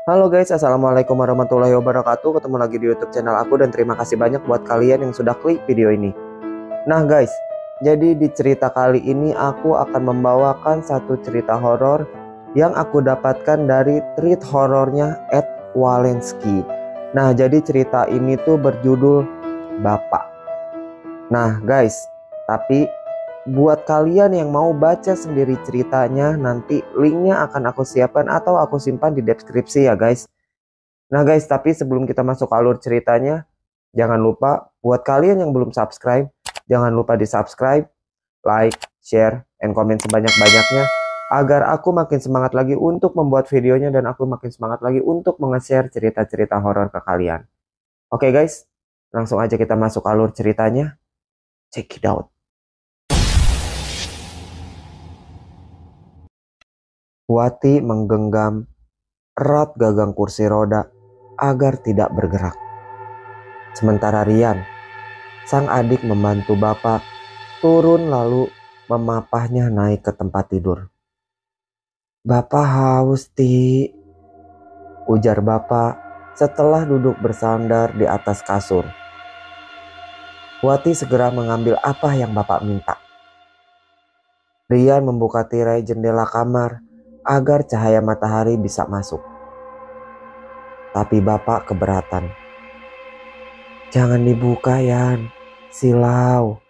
Halo guys, assalamualaikum warahmatullahi wabarakatuh. Ketemu lagi di YouTube channel aku dan terima kasih banyak buat kalian yang sudah klik video ini. Nah guys, jadi di cerita kali ini aku akan membawakan satu cerita horor yang aku dapatkan dari tweet horornya @walensky. Nah, jadi cerita ini tuh berjudul Bapak. Nah guys, tapi buat kalian yang mau baca sendiri ceritanya, nanti linknya akan aku siapkan atau aku simpan di deskripsi ya guys. Nah guys, tapi sebelum kita masuk ke alur ceritanya, jangan lupa buat kalian yang belum subscribe, jangan lupa di subscribe, like, share, and comment sebanyak-banyaknya agar aku makin semangat lagi untuk membuat videonya dan aku makin semangat lagi untuk nge-share cerita-cerita horor ke kalian. Oke guys, langsung aja kita masuk alur ceritanya. Check it out. Wati menggenggam erat gagang kursi roda agar tidak bergerak. Sementara Rian, sang adik, membantu bapak turun lalu memapahnya naik ke tempat tidur. "Bapak haus, Ti," ujar bapak setelah duduk bersandar di atas kasur. Wati segera mengambil apa yang bapak minta. Rian membuka tirai jendela kamar agar cahaya matahari bisa masuk. Tapi bapak keberatan. "Jangan dibuka, Yan, silau,"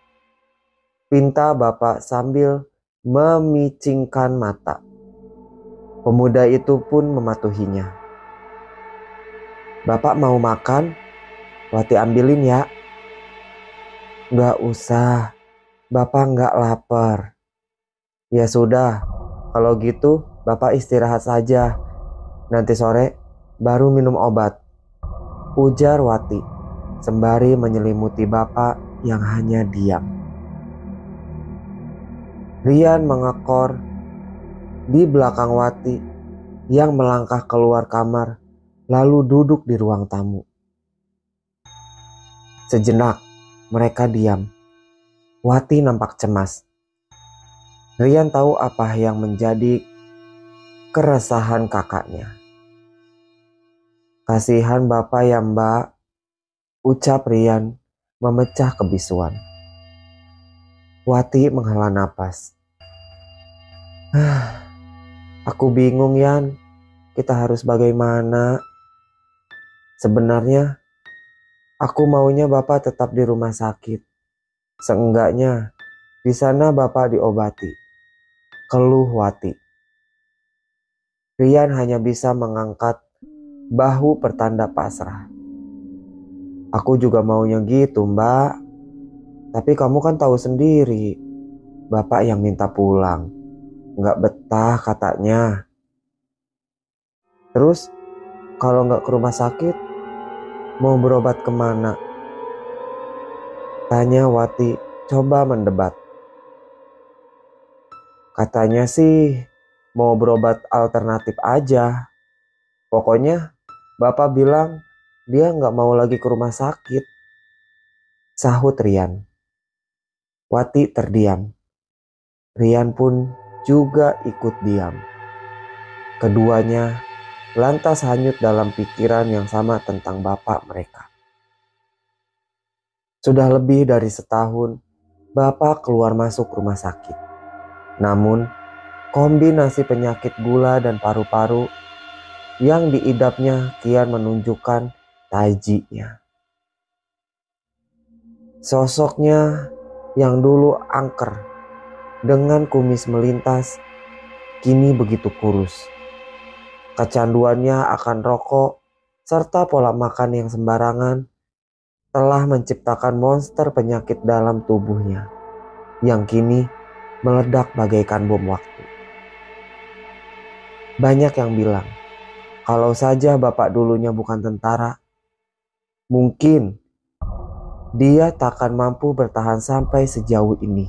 pinta bapak sambil memicingkan mata. Pemuda itu pun mematuhinya. "Bapak mau makan? Wati ambilin ya." "Nggak usah, bapak nggak lapar." "Ya sudah, kalau gitu bapak istirahat saja. Nanti sore baru minum obat," ujar Wati sembari menyelimuti bapak yang hanya diam. Rian mengekor di belakang Wati yang melangkah keluar kamar lalu duduk di ruang tamu. Sejenak mereka diam. Wati nampak cemas. Rian tahu apa yang menjadi keresahan kakaknya. "Kasihan bapak ya mbak," ucap Rian memecah kebisuan. Wati menghela napas. "Aku bingung, Yan. Kita harus bagaimana? Sebenarnya aku maunya bapak tetap di rumah sakit. Seenggaknya di sana bapak diobati," keluh Wati. Rian hanya bisa mengangkat bahu pertanda pasrah. "Aku juga maunya gitu, mbak. Tapi kamu kan tahu sendiri, bapak yang minta pulang. Nggak betah katanya. Terus kalau nggak ke rumah sakit, mau berobat kemana?" tanya Wati coba mendebat. "Katanya sih mau berobat alternatif aja. Pokoknya bapak bilang dia nggak mau lagi ke rumah sakit," sahut Rian. Wati terdiam. Rian pun juga ikut diam. Keduanya lantas hanyut dalam pikiran yang sama tentang bapak mereka. Sudah lebih dari setahun bapak keluar masuk rumah sakit. Namun kombinasi penyakit gula dan paru-paru yang diidapnya kian menunjukkan tajinya. Sosoknya yang dulu angker dengan kumis melintas kini begitu kurus. Kecanduannya akan rokok serta pola makan yang sembarangan telah menciptakan monster penyakit dalam tubuhnya yang kini meledak bagaikan bom waktu. Banyak yang bilang kalau saja bapak dulunya bukan tentara, mungkin dia takkan mampu bertahan sampai sejauh ini.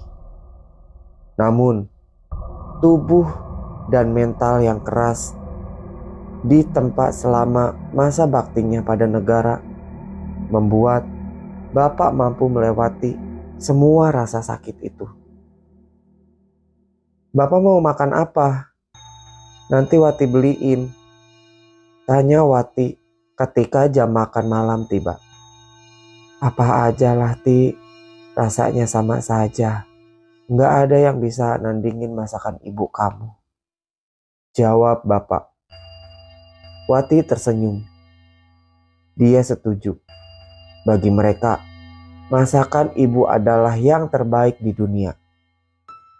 Namun tubuh dan mental yang keras ditempa selama masa baktinya pada negara membuat bapak mampu melewati semua rasa sakit itu. "Bapak mau makan apa? Nanti Wati beliin," Tanya Wati ketika jam makan malam tiba. Apa aja lah Ti, rasanya sama saja. Nggak ada yang bisa nandingin masakan ibu kamu, jawab bapak. Wati tersenyum. Dia setuju. Bagi mereka, masakan ibu adalah yang terbaik di dunia.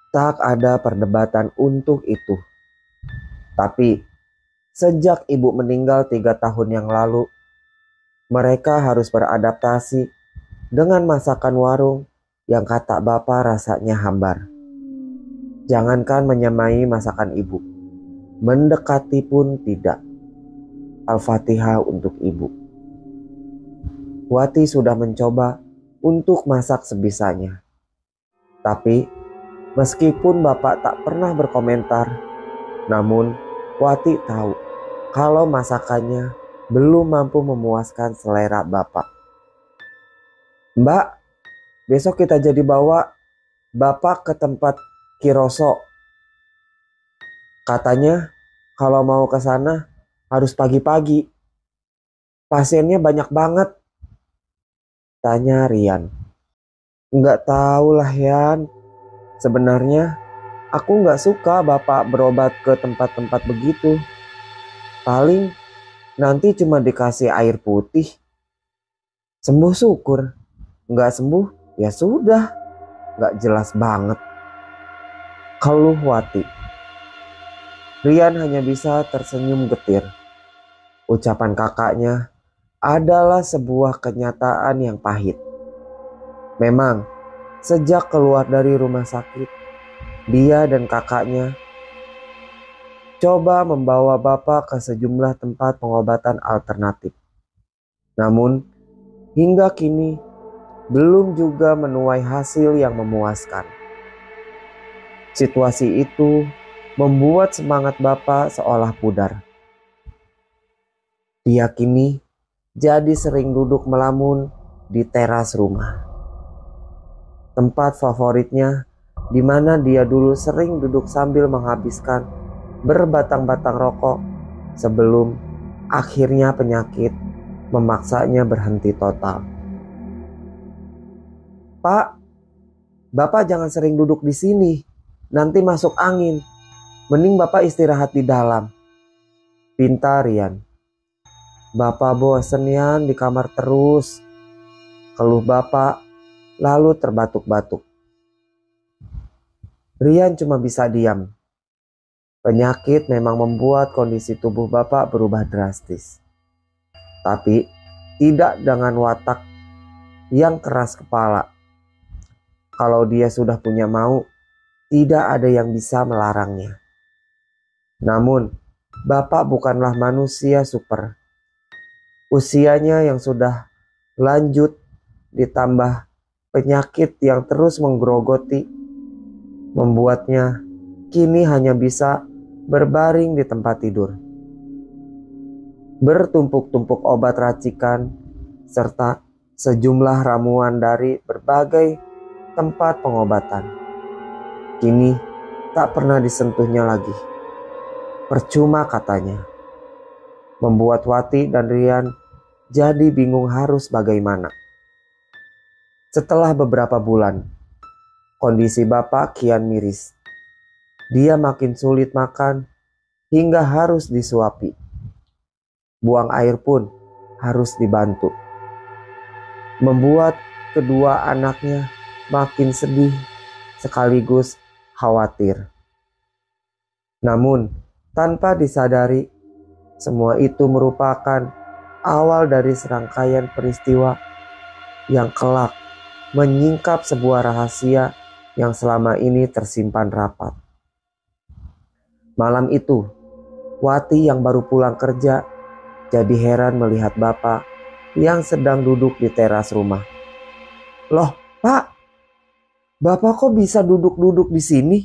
Tak ada perdebatan untuk itu. Tapi, sejak ibu meninggal 3 tahun yang lalu, mereka harus beradaptasi dengan masakan warung yang kata bapak rasanya hambar. Jangankan menyamai masakan ibu, mendekati pun tidak. Al-Fatihah untuk ibu. Wati sudah mencoba untuk masak sebisanya. Tapi, meskipun bapak tak pernah berkomentar, namun Wati tahu kalau masakannya belum mampu memuaskan selera bapak. Mbak, besok kita jadi bawa bapak ke tempat Kiroso. Katanya kalau mau ke sana harus pagi-pagi. Pasiennya banyak banget. Tanya Rian. Nggak tahu lah Yan. Sebenarnya aku nggak suka bapak berobat ke tempat-tempat begitu. Paling nanti cuma dikasih air putih. Sembuh syukur. Nggak sembuh ya sudah. Nggak jelas banget. Keluh Wati. Rian hanya bisa tersenyum getir. Ucapan kakaknya adalah sebuah kenyataan yang pahit. Memang, sejak keluar dari rumah sakit, dia dan kakaknya coba membawa bapak ke sejumlah tempat pengobatan alternatif. Namun, hingga kini belum juga menuai hasil yang memuaskan. Situasi itu membuat semangat bapak seolah pudar. Dia kini jadi sering duduk melamun di teras rumah. Tempat favoritnya di mana dia dulu sering duduk sambil menghabiskan berbatang-batang rokok sebelum akhirnya penyakit memaksanya berhenti total. Pak, bapak jangan sering duduk di sini, nanti masuk angin. Mending bapak istirahat di dalam, pinta Rian. Bapak bosen Yan di kamar terus, keluh bapak lalu terbatuk-batuk. Rian cuma bisa diam. Penyakit memang membuat kondisi tubuh bapak berubah drastis. Tapi tidak dengan watak yang keras kepala. Kalau dia sudah punya mau, tidak ada yang bisa melarangnya. Namun, bapak bukanlah manusia super. Usianya yang sudah lanjut ditambah penyakit yang terus menggerogoti membuatnya kini hanya bisa berbaring di tempat tidur. Bertumpuk-tumpuk obat racikan serta sejumlah ramuan dari berbagai tempat pengobatan. Kini tak pernah disentuhnya lagi. Percuma katanya. Membuat Wati dan Rian jadi bingung harus bagaimana. Setelah beberapa bulan, kondisi bapak kian miris. Dia makin sulit makan hingga harus disuapi. Buang air pun harus dibantu. Membuat kedua anaknya makin sedih sekaligus khawatir. Namun, tanpa disadari, semua itu merupakan awal dari serangkaian peristiwa yang kelak menyingkap sebuah rahasia yang selama ini tersimpan rapat. Malam itu, Wati yang baru pulang kerja jadi heran melihat bapak yang sedang duduk di teras rumah. Loh, Pak, bapak kok bisa duduk-duduk di sini?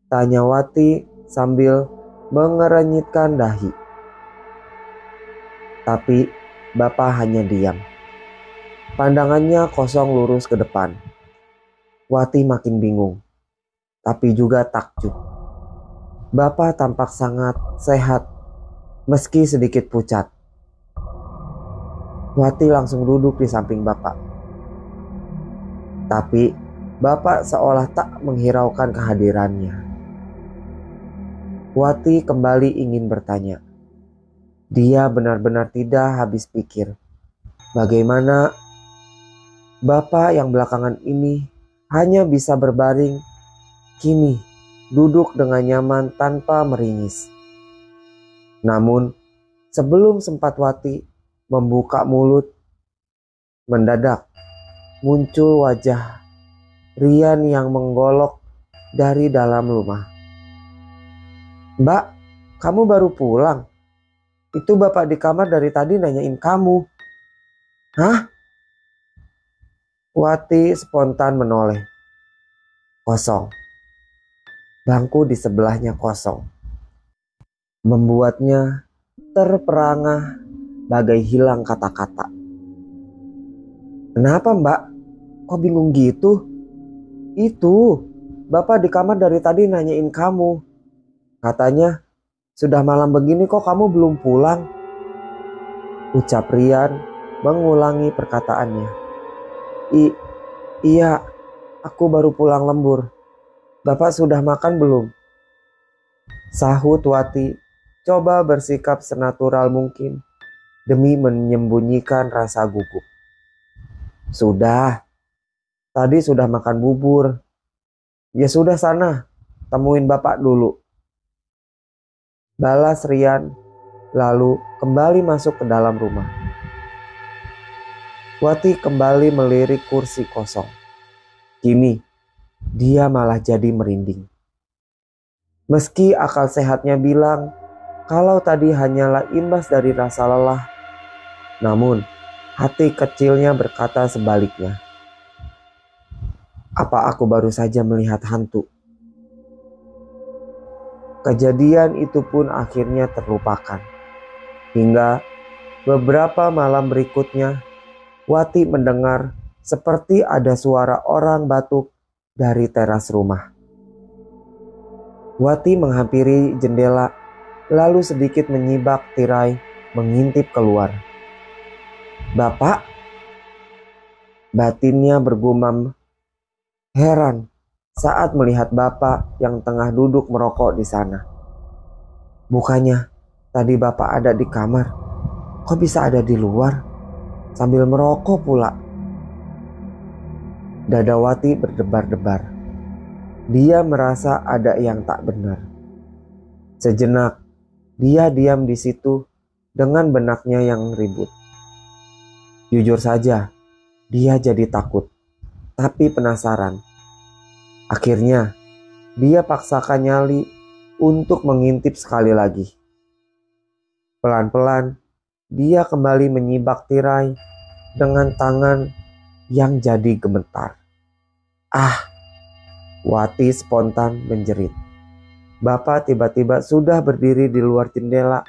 Tanya Wati sambil mengerenyitkan dahi. Tapi bapak hanya diam. Pandangannya kosong lurus ke depan. Wati makin bingung, tapi juga takjub. Bapak tampak sangat sehat. meski sedikit pucat. Wati langsung duduk di samping bapak. Tapi bapak seolah tak menghiraukan kehadirannya. Wati kembali ingin bertanya. Dia benar-benar tidak habis pikir. Bagaimana bapak yang belakangan ini hanya bisa berbaring, kini duduk dengan nyaman tanpa meringis. Namun sebelum sempat Wati membuka mulut, mendadak muncul wajah Rian yang menggolok dari dalam rumah. "Mbak, kamu baru pulang? Itu bapak di kamar dari tadi nanyain kamu." "Hah?" Wati spontan menoleh. Kosong. Bangku di sebelahnya kosong. Membuatnya terperangah bagai hilang kata-kata. "Kenapa mbak? Kok bingung gitu?" "Itu, bapak di kamar dari tadi nanyain kamu. Katanya, sudah malam begini kok kamu belum pulang?" Ucap Rian mengulangi perkataannya. Iya, aku baru pulang lembur. Bapak sudah makan belum?" Sahut Wati, coba bersikap senatural mungkin demi menyembunyikan rasa gugup. "Sudah, tadi sudah makan bubur." "Ya sudah sana, temuin bapak dulu," balas Rian, lalu kembali masuk ke dalam rumah. Wati kembali melirik kursi kosong. Kini dia malah jadi merinding. Meski akal sehatnya bilang kalau tadi hanyalah imbas dari rasa lelah, namun hati kecilnya berkata sebaliknya. Apa aku baru saja melihat hantu? Kejadian itu pun akhirnya terlupakan. Hingga beberapa malam berikutnya, Wati mendengar seperti ada suara orang batuk dari teras rumah. Wati menghampiri jendela, lalu sedikit menyibak tirai, mengintip keluar. "Bapak?" Batinnya bergumam heran saat melihat bapak yang tengah duduk merokok di sana. Bukannya tadi bapak ada di kamar, kok bisa ada di luar sambil merokok pula? Dada Wati berdebar-debar. Dia merasa ada yang tak benar. Sejenak, dia diam di situ dengan benaknya yang ribut. Jujur saja, dia jadi takut, tapi penasaran. Akhirnya, dia paksakan nyali untuk mengintip sekali lagi. Pelan-pelan, dia kembali menyibak tirai dengan tangan yang jadi gemetar. "Ah!" Wati spontan menjerit. Bapak tiba-tiba sudah berdiri di luar jendela,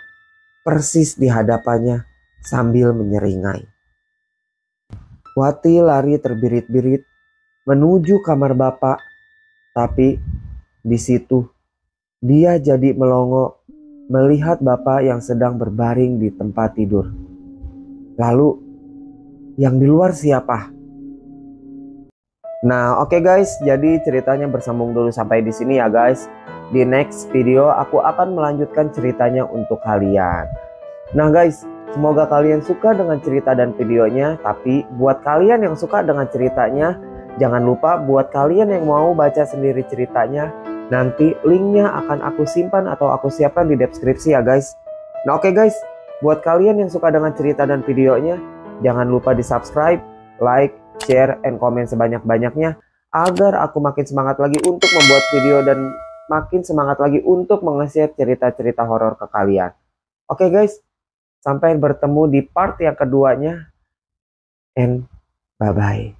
persis di hadapannya sambil menyeringai. Wati lari terbirit-birit menuju kamar bapak, tapi di situ dia jadi melongo melihat bapak yang sedang berbaring di tempat tidur. Lalu, yang di luar siapa? Nah, oke guys, jadi ceritanya bersambung dulu sampai di sini ya guys. Di next video aku akan melanjutkan ceritanya untuk kalian. Nah guys, semoga kalian suka dengan cerita dan videonya. Tapi buat kalian yang suka dengan ceritanya, jangan lupa buat kalian yang mau baca sendiri ceritanya, nanti linknya akan aku simpan atau aku siapkan di deskripsi ya guys. Nah oke guys, buat kalian yang suka dengan cerita dan videonya, jangan lupa di subscribe, like, share, and komen sebanyak-banyaknya agar aku makin semangat lagi untuk membuat video dan makin semangat lagi untuk nge-share cerita-cerita horor ke kalian. Oke guys, sampai bertemu di part yang keduanya, and bye-bye.